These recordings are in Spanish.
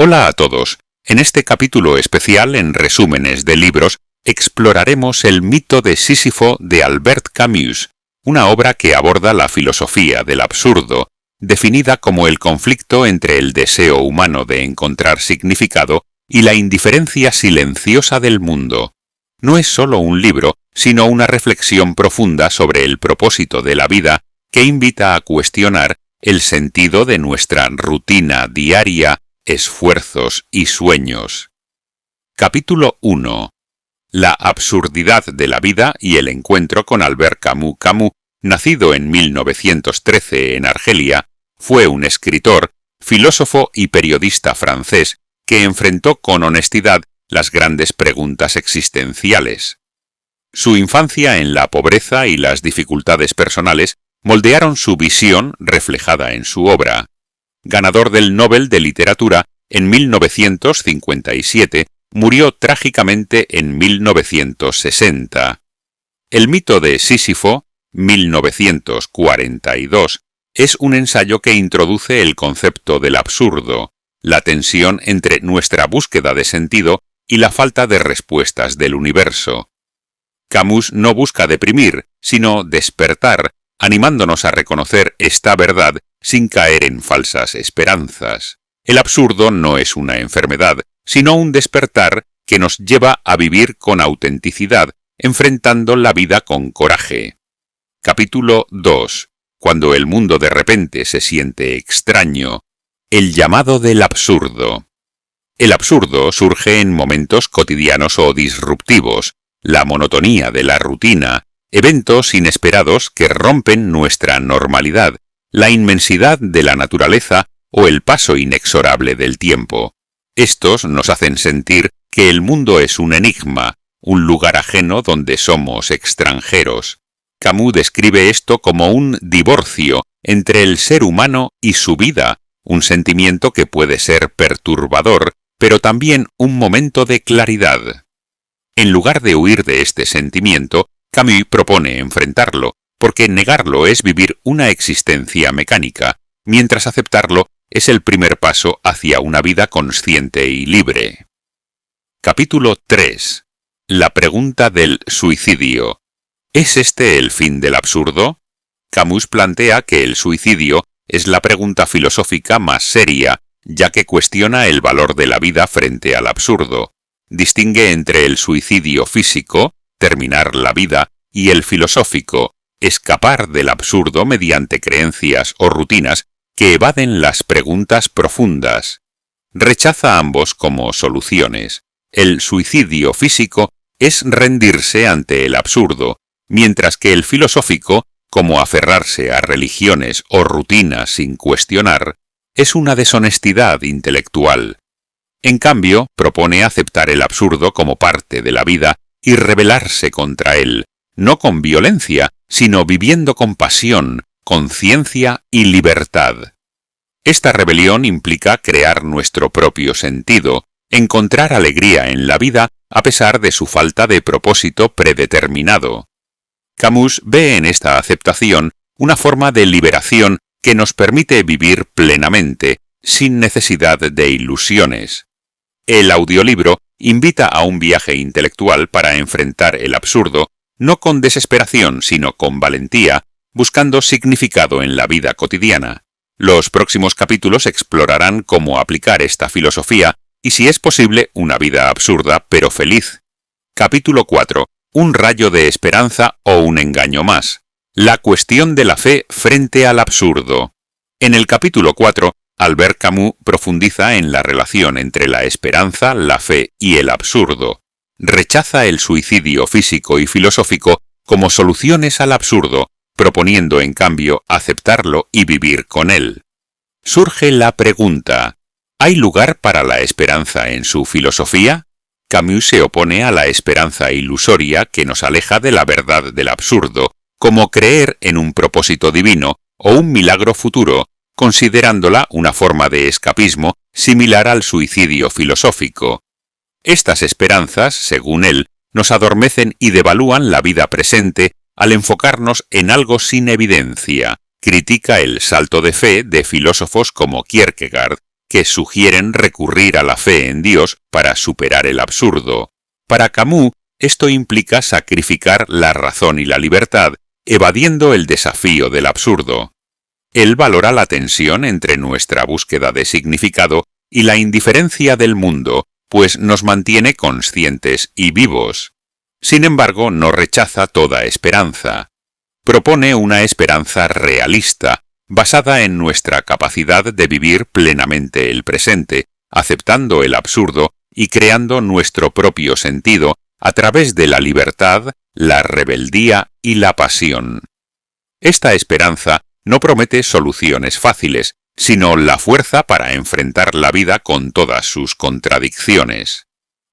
Hola a todos. En este capítulo especial en resúmenes de libros exploraremos el mito de Sísifo de Albert Camus, una obra que aborda la filosofía del absurdo, definida como el conflicto entre el deseo humano de encontrar significado y la indiferencia silenciosa del mundo. No es solo un libro, sino una reflexión profunda sobre el propósito de la vida que invita a cuestionar el sentido de nuestra rutina diaria, esfuerzos y sueños. Capítulo 1. La absurdidad de la vida y el encuentro con Albert Camus. Camus, nacido en 1913 en Argelia, fue un escritor, filósofo y periodista francés que enfrentó con honestidad las grandes preguntas existenciales. Su infancia en la pobreza y las dificultades personales moldearon su visión reflejada en su obra. Ganador del Nobel de Literatura en 1957, murió trágicamente en 1960. El mito de Sísifo, 1942, es un ensayo que introduce el concepto del absurdo, la tensión entre nuestra búsqueda de sentido y la falta de respuestas del universo. Camus no busca deprimir, sino despertar, animándonos a reconocer esta verdad sin caer en falsas esperanzas. El absurdo no es una enfermedad, sino un despertar que nos lleva a vivir con autenticidad, enfrentando la vida con coraje. Capítulo 2. Cuando el mundo de repente se siente extraño. El llamado del absurdo. El absurdo surge en momentos cotidianos o disruptivos, la monotonía de la rutina, eventos inesperados que rompen nuestra normalidad, la inmensidad de la naturaleza o el paso inexorable del tiempo. Estos nos hacen sentir que el mundo es un enigma, un lugar ajeno donde somos extranjeros. Camus describe esto como un divorcio entre el ser humano y su vida, un sentimiento que puede ser perturbador, pero también un momento de claridad. En lugar de huir de este sentimiento, Camus propone enfrentarlo, porque negarlo es vivir una existencia mecánica, mientras aceptarlo es el primer paso hacia una vida consciente y libre. Capítulo 3. La pregunta del suicidio. ¿Es este el fin del absurdo? Camus plantea que el suicidio es la pregunta filosófica más seria, ya que cuestiona el valor de la vida frente al absurdo. Distingue entre el suicidio físico, terminar la vida, y el filosófico, escapar del absurdo mediante creencias o rutinas que evaden las preguntas profundas. Rechaza ambos como soluciones. El suicidio físico es rendirse ante el absurdo, mientras que el filosófico, como aferrarse a religiones o rutinas sin cuestionar, es una deshonestidad intelectual. En cambio, propone aceptar el absurdo como parte de la vida y rebelarse contra él, no con violencia, sino viviendo con pasión, conciencia y libertad. Esta rebelión implica crear nuestro propio sentido, encontrar alegría en la vida a pesar de su falta de propósito predeterminado. Camus ve en esta aceptación una forma de liberación que nos permite vivir plenamente, sin necesidad de ilusiones. El audiolibro invita a un viaje intelectual para enfrentar el absurdo, no con desesperación, sino con valentía, buscando significado en la vida cotidiana. Los próximos capítulos explorarán cómo aplicar esta filosofía y, si es posible, una vida absurda pero feliz. Capítulo 4. Un rayo de esperanza o un engaño más. La cuestión de la fe frente al absurdo. En el capítulo 4, Albert Camus profundiza en la relación entre la esperanza, la fe y el absurdo. Rechaza el suicidio físico y filosófico como soluciones al absurdo, proponiendo en cambio aceptarlo y vivir con él. Surge la pregunta: ¿hay lugar para la esperanza en su filosofía? Camus se opone a la esperanza ilusoria que nos aleja de la verdad del absurdo, como creer en un propósito divino o un milagro futuro, considerándola una forma de escapismo similar al suicidio filosófico. Estas esperanzas, según él, nos adormecen y devalúan la vida presente al enfocarnos en algo sin evidencia. Critica el salto de fe de filósofos como Kierkegaard, que sugieren recurrir a la fe en Dios para superar el absurdo. Para Camus, esto implica sacrificar la razón y la libertad, evadiendo el desafío del absurdo. Él valora la tensión entre nuestra búsqueda de significado y la indiferencia del mundo, pues nos mantiene conscientes y vivos. Sin embargo, no rechaza toda esperanza. Propone una esperanza realista, basada en nuestra capacidad de vivir plenamente el presente, aceptando el absurdo y creando nuestro propio sentido a través de la libertad, la rebeldía y la pasión. Esta esperanza no promete soluciones fáciles, sino la fuerza para enfrentar la vida con todas sus contradicciones.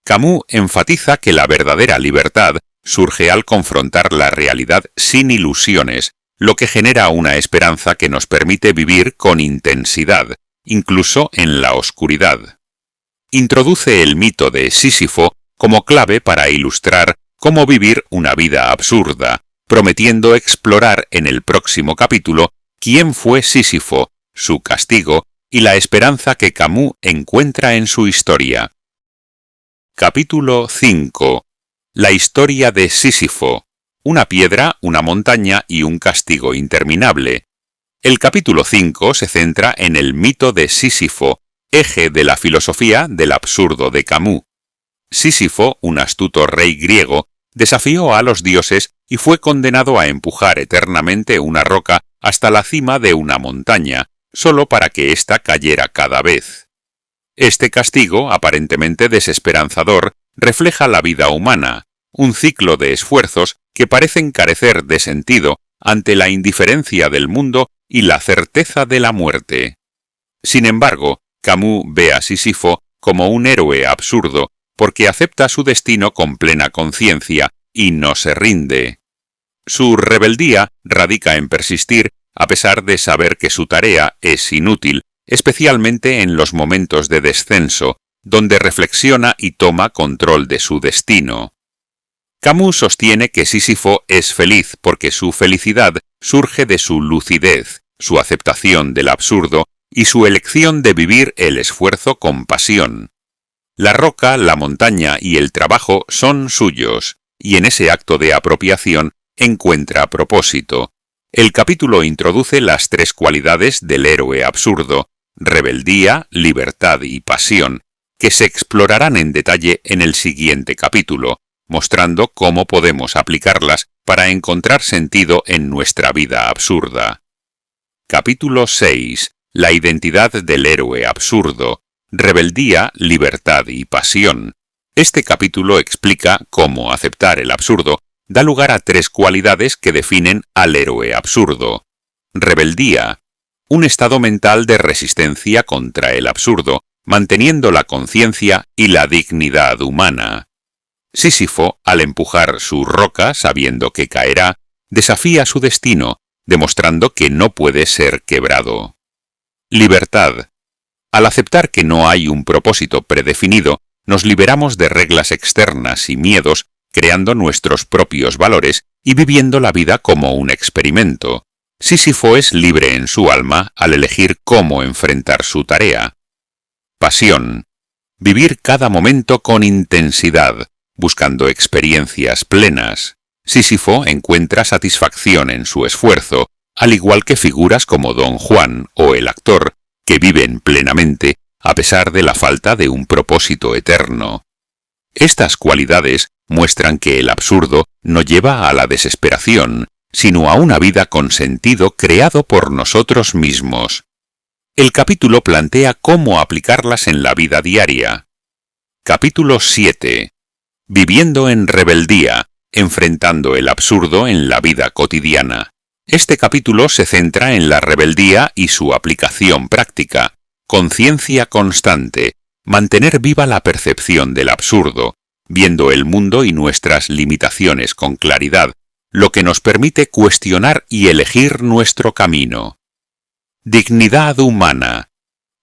Camus enfatiza que la verdadera libertad surge al confrontar la realidad sin ilusiones, lo que genera una esperanza que nos permite vivir con intensidad, incluso en la oscuridad. Introduce el mito de Sísifo como clave para ilustrar cómo vivir una vida absurda, prometiendo explorar en el próximo capítulo quién fue Sísifo, su castigo y la esperanza que Camus encuentra en su historia. Capítulo 5. La historia de Sísifo. Una piedra, una montaña y un castigo interminable. El capítulo 5 se centra en el mito de Sísifo, eje de la filosofía del absurdo de Camus. Sísifo, un astuto rey griego, desafió a los dioses y fue condenado a empujar eternamente una roca hasta la cima de una montaña, solo para que ésta cayera cada vez. Este castigo, aparentemente desesperanzador, refleja la vida humana, un ciclo de esfuerzos que parecen carecer de sentido ante la indiferencia del mundo y la certeza de la muerte. Sin embargo, Camus ve a Sísifo como un héroe absurdo porque acepta su destino con plena conciencia y no se rinde. Su rebeldía radica en persistir a pesar de saber que su tarea es inútil, especialmente en los momentos de descenso, donde reflexiona y toma control de su destino. Camus sostiene que Sísifo es feliz porque su felicidad surge de su lucidez, su aceptación del absurdo y su elección de vivir el esfuerzo con pasión. La roca, la montaña y el trabajo son suyos, y en ese acto de apropiación encuentra propósito. El capítulo introduce las tres cualidades del héroe absurdo: rebeldía, libertad y pasión, que se explorarán en detalle en el siguiente capítulo, mostrando cómo podemos aplicarlas para encontrar sentido en nuestra vida absurda. Capítulo 6. La identidad del héroe absurdo: rebeldía, libertad y pasión. Este capítulo explica cómo aceptar el absurdo da lugar a tres cualidades que definen al héroe absurdo. Rebeldía: un estado mental de resistencia contra el absurdo, manteniendo la conciencia y la dignidad humana. Sísifo, al empujar su roca sabiendo que caerá, desafía su destino, demostrando que no puede ser quebrado. Libertad: al aceptar que no hay un propósito predefinido, nos liberamos de reglas externas y miedos, creando nuestros propios valores y viviendo la vida como un experimento. Sísifo es libre en su alma al elegir cómo enfrentar su tarea. Pasión: vivir cada momento con intensidad, buscando experiencias plenas. Sísifo encuentra satisfacción en su esfuerzo, al igual que figuras como Don Juan o el actor, que viven plenamente a pesar de la falta de un propósito eterno. Estas cualidades muestran que el absurdo no lleva a la desesperación, sino a una vida con sentido creado por nosotros mismos. El capítulo plantea cómo aplicarlas en la vida diaria. Capítulo 7. Viviendo en rebeldía, enfrentando el absurdo en la vida cotidiana. Este capítulo se centra en la rebeldía y su aplicación práctica, conciencia constante, mantener viva la percepción del absurdo, viendo el mundo y nuestras limitaciones con claridad, lo que nos permite cuestionar y elegir nuestro camino. Dignidad humana: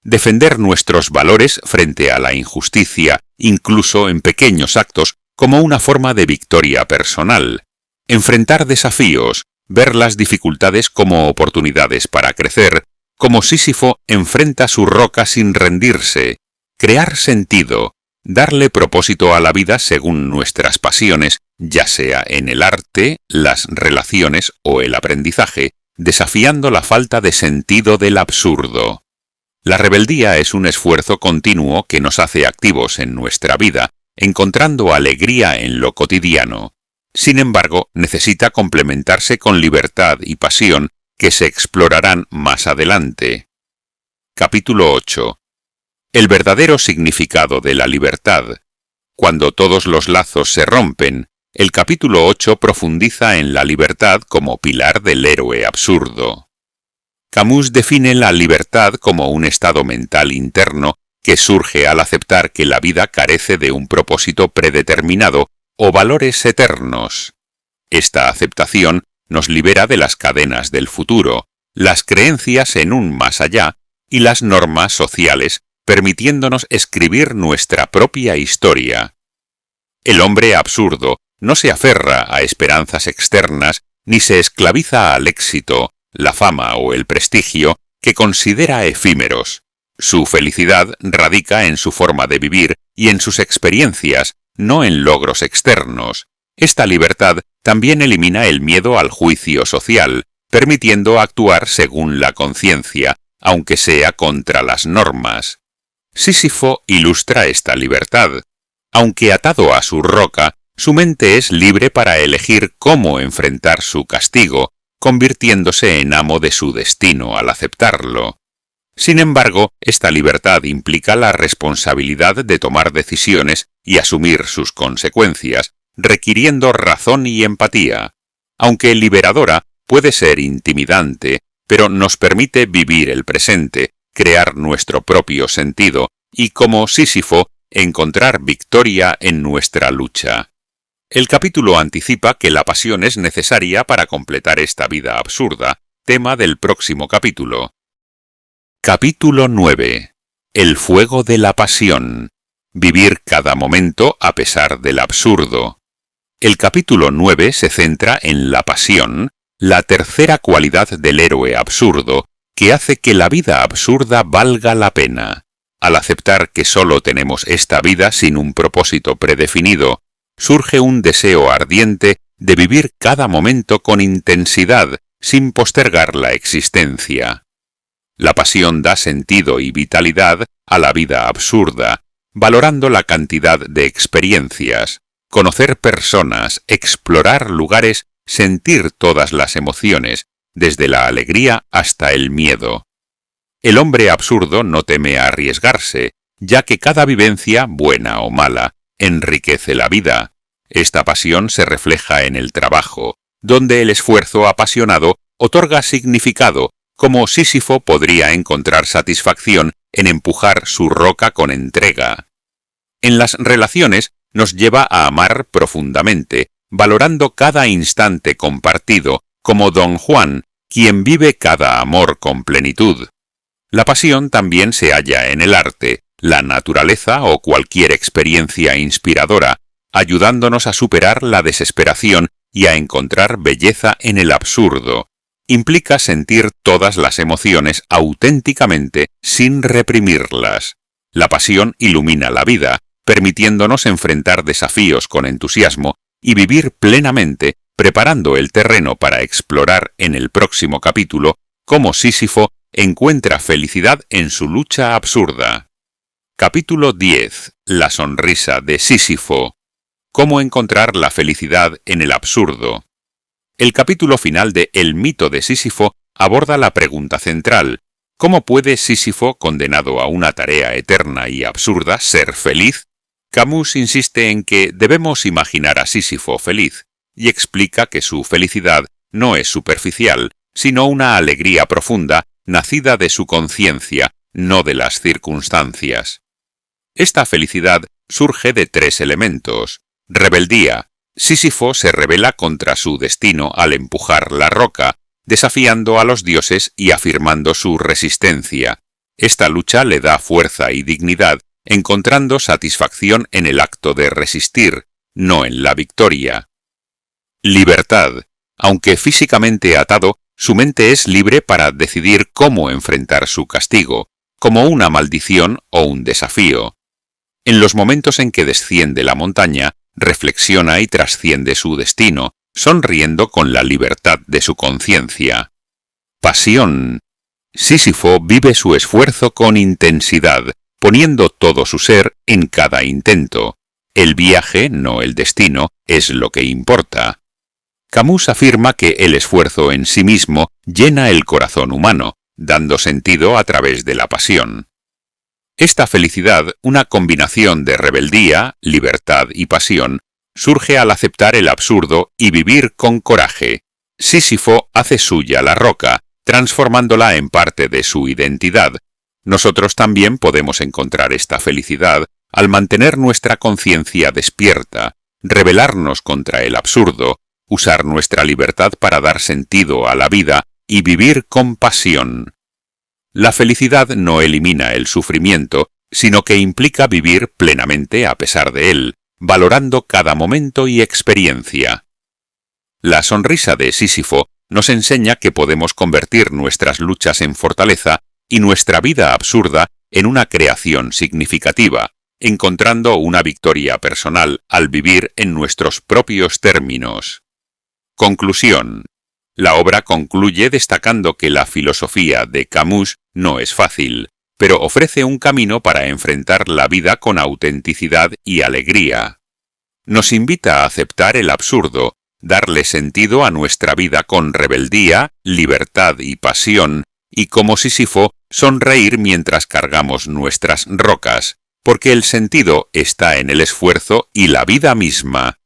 defender nuestros valores frente a la injusticia, incluso en pequeños actos, como una forma de victoria personal. Enfrentar desafíos, ver las dificultades como oportunidades para crecer, Como Sísifo enfrenta su roca sin rendirse, crear sentido, darle propósito a la vida según nuestras pasiones, ya sea en el arte, las relaciones o el aprendizaje, desafiando la falta de sentido del absurdo. La rebeldía es un esfuerzo continuo que nos hace activos en nuestra vida, encontrando alegría en lo cotidiano. Sin embargo, necesita complementarse con libertad y pasión que se explorarán más adelante. Capítulo 8. El verdadero significado de la libertad. Cuando todos los lazos se rompen, el capítulo 8 profundiza en la libertad como pilar del héroe absurdo. Camus define la libertad como un estado mental interno que surge al aceptar que la vida carece de un propósito predeterminado o valores eternos. Esta aceptación nos libera de las cadenas del futuro, las creencias en un más allá y las normas sociales, permitiéndonos escribir nuestra propia historia. El hombre absurdo no se aferra a esperanzas externas ni se esclaviza al éxito, la fama o el prestigio que considera efímeros. Su felicidad radica en su forma de vivir y en sus experiencias, no en logros externos. Esta libertad también elimina el miedo al juicio social, permitiendo actuar según la conciencia, aunque sea contra las normas. Sísifo ilustra esta libertad. Aunque atado a su roca, su mente es libre para elegir cómo enfrentar su castigo, convirtiéndose en amo de su destino al aceptarlo. Sin embargo, esta libertad implica la responsabilidad de tomar decisiones y asumir sus consecuencias, requiriendo razón y empatía. Aunque liberadora, puede ser intimidante, pero nos permite vivir el presente, crear nuestro propio sentido y, como Sísifo, encontrar victoria en nuestra lucha. El capítulo anticipa que la pasión es necesaria para completar esta vida absurda, tema del próximo capítulo. Capítulo 9. El fuego de la pasión. Vivir cada momento a pesar del absurdo. El capítulo 9 se centra en la pasión, la tercera cualidad del héroe absurdo, que hace que la vida absurda valga la pena. Al aceptar que solo tenemos esta vida sin un propósito predefinido, surge un deseo ardiente de vivir cada momento con intensidad, sin postergar la existencia. La pasión da sentido y vitalidad a la vida absurda, valorando la cantidad de experiencias, conocer personas, explorar lugares, sentir todas las emociones, desde la alegría hasta el miedo. El hombre absurdo no teme a arriesgarse, ya que cada vivencia, buena o mala, enriquece la vida. Esta pasión se refleja en el trabajo, donde el esfuerzo apasionado otorga significado, como Sísifo podría encontrar satisfacción en empujar su roca con entrega. En las relaciones nos lleva a amar profundamente, valorando cada instante compartido, como Don Juan, quien vive cada amor con plenitud. La pasión también se halla en el arte, la naturaleza o cualquier experiencia inspiradora, ayudándonos a superar la desesperación y a encontrar belleza en el absurdo. Implica sentir todas las emociones auténticamente sin reprimirlas. La pasión ilumina la vida, permitiéndonos enfrentar desafíos con entusiasmo y vivir plenamente, preparando el terreno para explorar en el próximo capítulo cómo Sísifo encuentra felicidad en su lucha absurda. Capítulo 10. La sonrisa de Sísifo. Cómo encontrar la felicidad en el absurdo. El capítulo final de El mito de Sísifo aborda la pregunta central: ¿cómo puede Sísifo, condenado a una tarea eterna y absurda, ser feliz? Camus insiste en que debemos imaginar a Sísifo feliz, y explica que su felicidad no es superficial, sino una alegría profunda, nacida de su conciencia, no de las circunstancias. Esta felicidad surge de tres elementos: rebeldía. Sísifo se rebela contra su destino al empujar la roca, desafiando a los dioses y afirmando su resistencia. Esta lucha le da fuerza y dignidad, encontrando satisfacción en el acto de resistir, no en la victoria. Libertad. Aunque físicamente atado, Su mente es libre para decidir cómo enfrentar su castigo, como una maldición o un desafío. En los momentos en que desciende la montaña, reflexiona y trasciende su destino, sonriendo con la libertad de su conciencia. Pasión. Sísifo vive su esfuerzo con intensidad, poniendo todo su ser en cada intento. El viaje, no el destino, es lo que importa. Camus afirma que el esfuerzo en sí mismo llena el corazón humano, dando sentido a través de la pasión. Esta felicidad, una combinación de rebeldía, libertad y pasión, surge al aceptar el absurdo y vivir con coraje. Sísifo hace suya la roca, transformándola en parte de su identidad. Nosotros también podemos encontrar esta felicidad al mantener nuestra conciencia despierta, rebelarnos contra el absurdo, usar nuestra libertad para dar sentido a la vida y vivir con pasión. La felicidad no elimina el sufrimiento, sino que implica vivir plenamente a pesar de él, valorando cada momento y experiencia. La sonrisa de Sísifo nos enseña que podemos convertir nuestras luchas en fortaleza y nuestra vida absurda en una creación significativa, encontrando una victoria personal al vivir en nuestros propios términos. Conclusión. La obra concluye destacando que la filosofía de Camus no es fácil, pero ofrece un camino para enfrentar la vida con autenticidad y alegría. Nos invita a aceptar el absurdo, darle sentido a nuestra vida con rebeldía, libertad y pasión, y como Sísifo, sonreír mientras cargamos nuestras rocas, porque el sentido está en el esfuerzo y la vida misma.